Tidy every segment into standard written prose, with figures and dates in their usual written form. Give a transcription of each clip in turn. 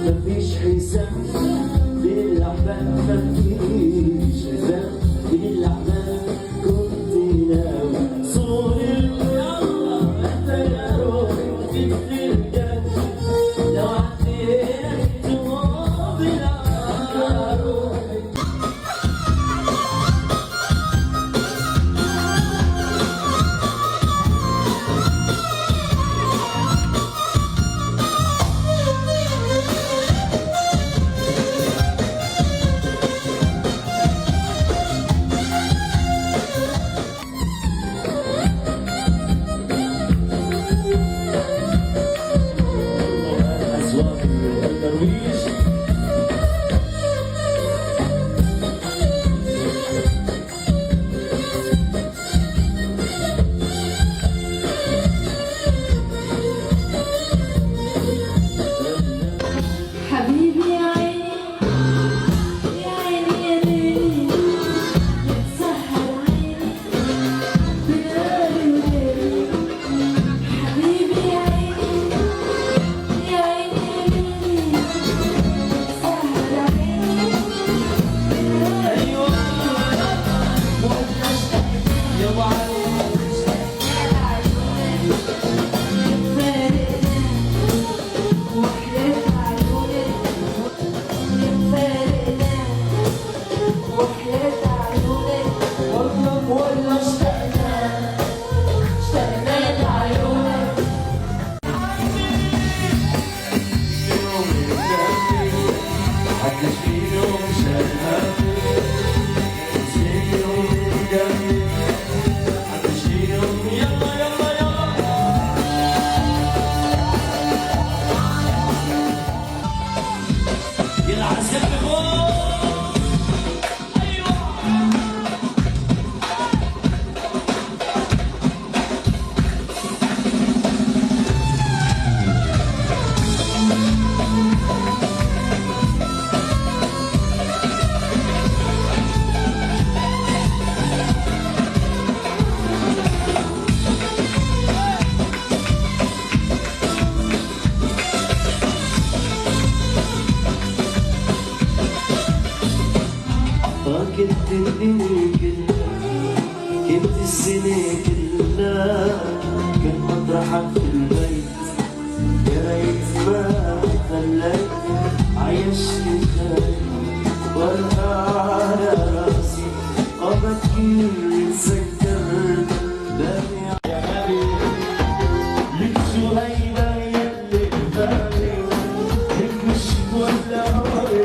مفيش حساب بين الأحباب، مفيش حساب بين الأحباب. كنت ناوي صور يلا أنت يا روحي وتبني الجنة لو عديت وبلا روحي. كنت الدنيا كلها، كنت السنة كلها، كان مطرحك في البيت. يا ريت ما خليت عيشني خايف ورقة على راسي وبكي تسكرت دمي يا غالي. لك شو هيدا يلي ببالي، لك مش ولا عمري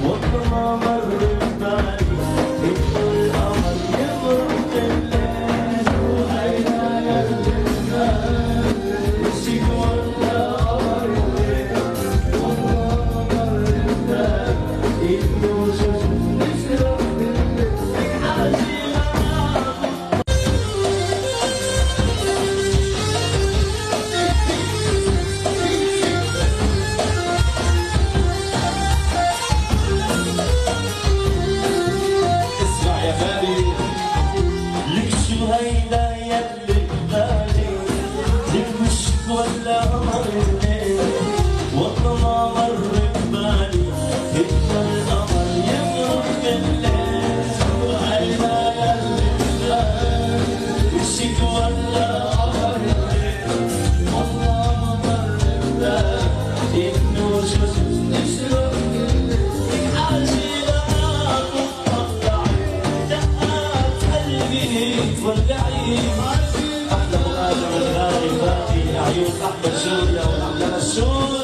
والله ما مر ببالي. انت القمر يمر بالليل وهيدا يلي ببالي، مشيك ولا عمري والله ما مر ببالي. انه شوف نشرب بالليل عجيبة. هيدا يلي ببالي، لك مش ولا عمر الليل والله ما مر ببالي. انت القمر يمرق بالليل وهيدا يلي ببالي، مشيك ولا عمر الليل والله ما مر ببالي. انه شوف نشرب بالليل عجيبة. دقات قلبي تولعي احلى ابو ادم الغالي باقي عيون احمد جوليا والعملة الشول.